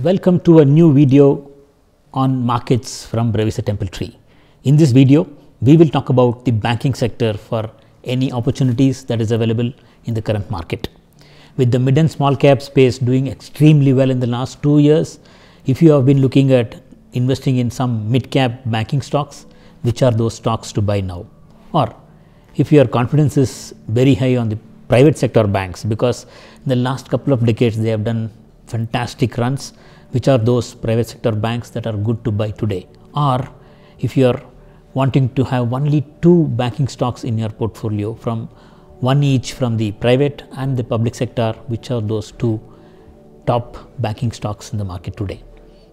Welcome to a new video on markets from Brevisa Templetree. In this video, we will talk about the banking sector for any opportunities that is available in the current market. With the mid and small cap space doing extremely well in the last 2 years, if you have been looking at investing in some mid cap banking stocks, which are those stocks to buy now? Or if your confidence is very high on the private sector banks, because in the last couple of decades they have done fantastic runs, which are those private sector banks that are good to buy today? Or if you are wanting to have only 2 banking stocks in your portfolio, from one each from the private and the public sector, which are those 2 top banking stocks in the market today?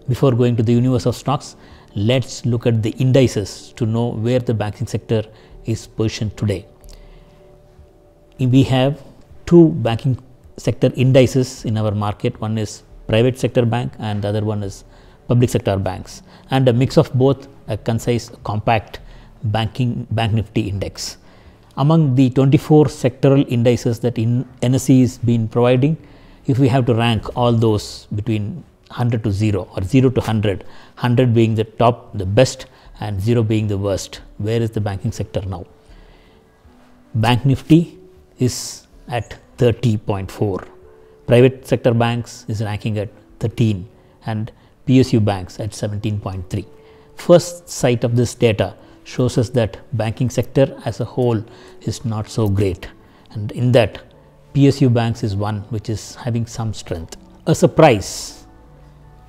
Before going to the universe of stocks, let's look at the indices to know where the banking sector is positioned today. We have 2 banking sector indices in our market. One is private sector bank and the other one is public sector banks, and a mix of both, a concise compact bank nifty index. Among the 24 sectoral indices that NSE is been providing, if we have to rank all those between 100 to 0 or 0 to 100, 100 being the top, the best, and 0 being the worst, where is the banking sector now? Bank Nifty is at 30.4. Private sector banks is ranking at 13 and PSU banks at 17.3. First sight of this data shows us that banking sector as a whole is not so great, and in that PSU banks is one which is having some strength. A surprise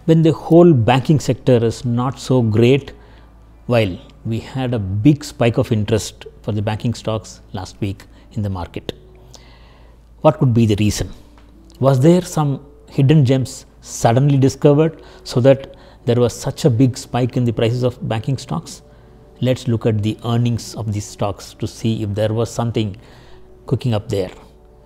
when the whole banking sector is not so great, while we had a big spike of interest for the banking stocks last week in the market. What could be the reason? Was there some hidden gems suddenly discovered so that there was such a big spike in the prices of banking stocks? Let's look at the earnings of these stocks to see if there was something cooking up there.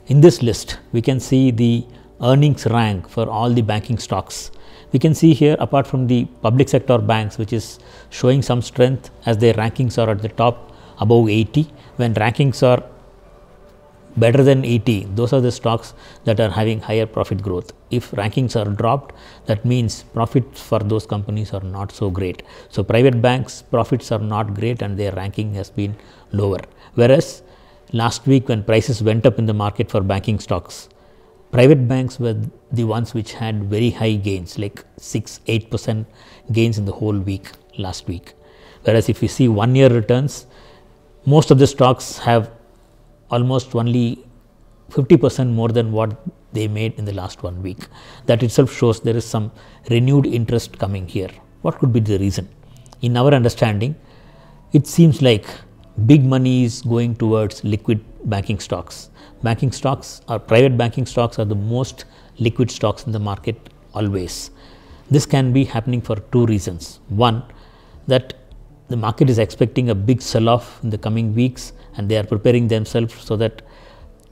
In this list, we can see the earnings rank for all the banking stocks. We can see here, apart from the public sector banks, which is showing some strength as their rankings are at the top above 80. When rankings are better than 80, those are the stocks that are having higher profit growth. If rankings are dropped, that means profits for those companies are not so great. So private banks profits are not great and their ranking has been lower. Whereas last week when prices went up in the market for banking stocks, private banks were the ones which had very high gains, like 6-8% gains in the whole week last week. Whereas if you see 1 year returns, most of the stocks have almost only 50% more than what they made in the last 1 week. That itself shows there is some renewed interest coming here. What could be the reason? In our understanding, it seems like big money is going towards liquid banking stocks. Banking stocks or private banking stocks are the most liquid stocks in the market always. This can be happening for 2 reasons. One, that the market is expecting a big sell-off in the coming weeks and they are preparing themselves so that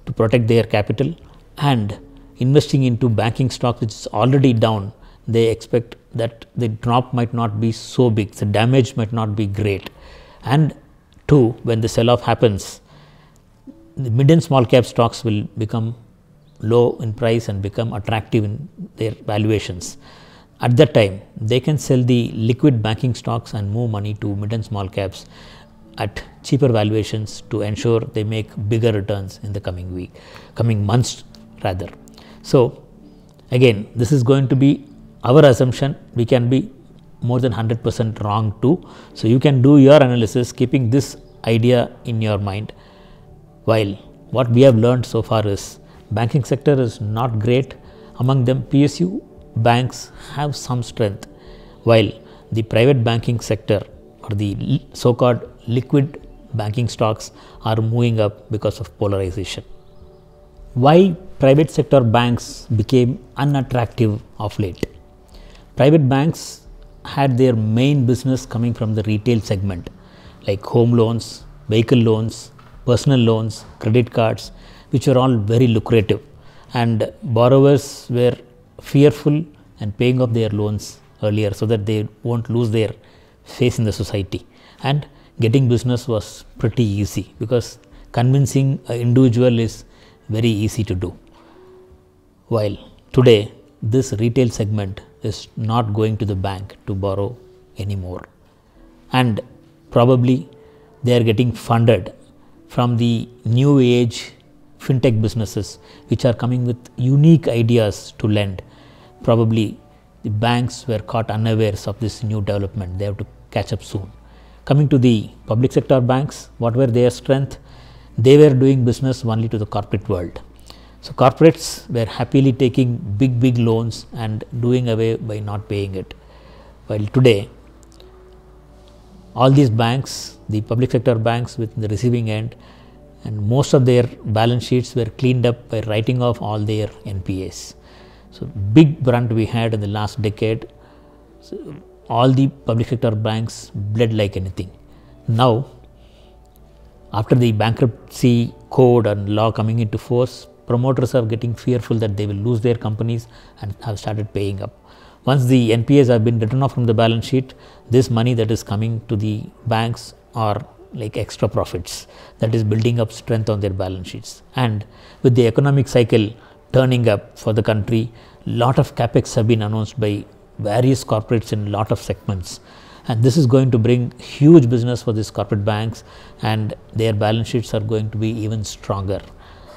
to protect their capital, and investing into banking stock which is already down, they expect that the drop might not be so big, the damage might not be great. And 2, when the sell-off happens, the mid and small cap stocks will become low in price and become attractive in their valuations. At that time, they can sell the liquid banking stocks and move money to mid and small caps at cheaper valuations to ensure they make bigger returns in the coming months rather. So again, this is going to be our assumption. We can be more than 100% wrong too. So you can do your analysis keeping this idea in your mind. While what we have learned so far is banking sector is not great. Among them, PSU banks have some strength, while the private banking sector or the so-called liquid banking stocks are moving up because of polarization. Why private sector banks became unattractive of late? Private banks had their main business coming from the retail segment, like home loans, vehicle loans, personal loans, credit cards, which are all very lucrative, and borrowers were fearful and paying off their loans earlier so that they won't lose their face in the society. And getting business was pretty easy because convincing an individual is very easy to do. While today this retail segment is not going to the bank to borrow anymore, and probably they are getting funded from the new age fintech businesses which are coming with unique ideas to lend. Probably the banks were caught unawares of this new development. They have to catch up soon. Coming to the public sector banks, what were their strength? They were doing business only to the corporate world. So corporates were happily taking big loans and doing away by not paying it. While today, all these banks, the public sector banks with the receiving end, and most of their balance sheets were cleaned up by writing off all their NPAs. So big brunt we had in the last decade. So all the public sector banks bled like anything. Now, after the bankruptcy code and law coming into force, promoters are getting fearful that they will lose their companies and have started paying up. Once the NPAs have been written off from the balance sheet, this money that is coming to the banks are like extra profits that is building up strength on their balance sheets. And with the economic cycle turning up for the country, lot of capex have been announced by various corporates in lot of segments, and this is going to bring huge business for these corporate banks, and their balance sheets are going to be even stronger.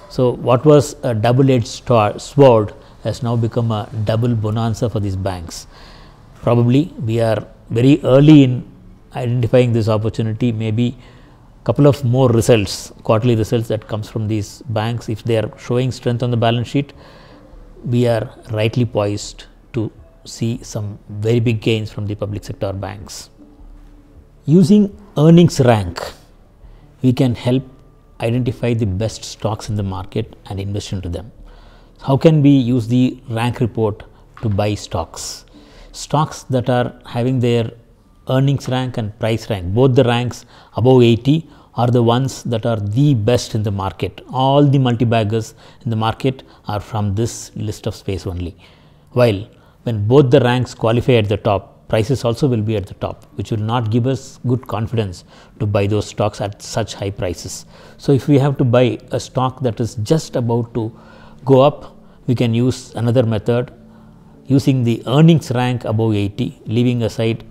So what was a double-edged sword has now become a double bonanza for these banks. Probably we are very early in identifying this opportunity. Maybe couple of more results, quarterly results that comes from these banks, if they are showing strength on the balance sheet, we are rightly poised to see some very big gains from the public sector banks. Using earnings rank, we can help identify the best stocks in the market and invest into them. How can we use the rank report to buy stocks? Stocks that are having their earnings rank and price rank, both the ranks above 80, are the ones that are the best in the market. All the multi-baggers in the market are from this list of space only. While when both the ranks qualify at the top, prices also will be at the top, which will not give us good confidence to buy those stocks at such high prices. So if we have to buy a stock that is just about to go up, we can use another method using the earnings rank above 80, leaving aside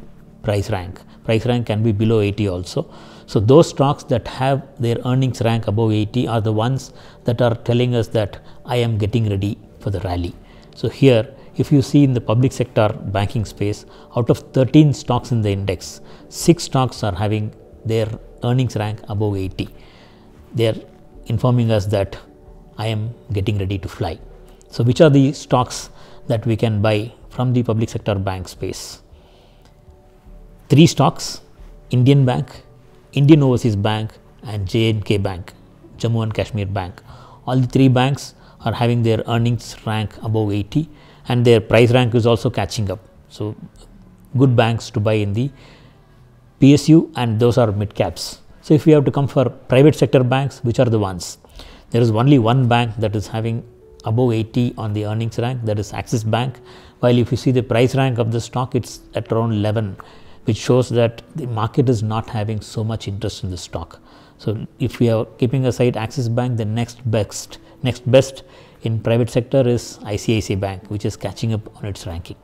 price rank. Price rank can be below 80 also. So those stocks that have their earnings rank above 80 are the ones that are telling us that I am getting ready for the rally. So here, if you see in the public sector banking space, out of 13 stocks in the index, 6 stocks are having their earnings rank above 80. They are informing us that I am getting ready to fly. So which are the stocks that we can buy from the public sector bank space? 3 stocks: Indian Bank, Indian Overseas Bank and J&K Bank, Jammu and Kashmir Bank. All the 3 banks are having their earnings rank above 80 and their price rank is also catching up. So good banks to buy in the PSU, and those are mid caps. So if we have to come for private sector banks, which are the ones? There is only one bank that is having above 80 on the earnings rank, that is Axis Bank. While if you see the price rank of the stock, it's at around 11, which shows that the market is not having so much interest in the stock. So if we are keeping aside Axis Bank, the next best in private sector is ICICI Bank, which is catching up on its ranking.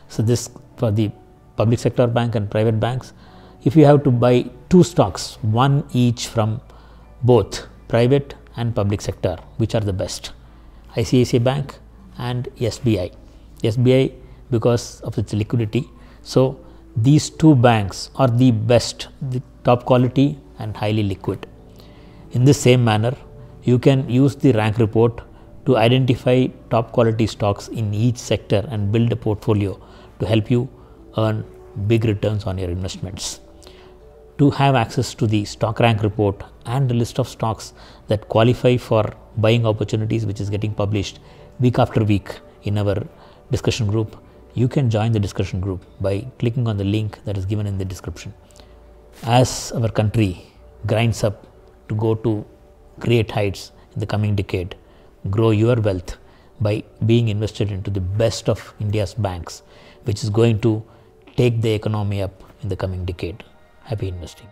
So this for the public sector bank and private banks. If you have to buy 2 stocks, one each from both private and public sector, which are the best? ICICI Bank and SBI. SBI because of its liquidity. So these 2 banks are the best, the top quality and highly liquid. In the same manner, you can use the rank report to identify top quality stocks in each sector and build a portfolio to help you earn big returns on your investments. To have access to the stock rank report and the list of stocks that qualify for buying opportunities, which is getting published week after week in our discussion group, you can join the discussion group by clicking on the link that is given in the description. As our country grinds up to go to great heights in the coming decade, grow your wealth by being invested into the best of India's banks, which is going to take the economy up in the coming decade. Happy investing.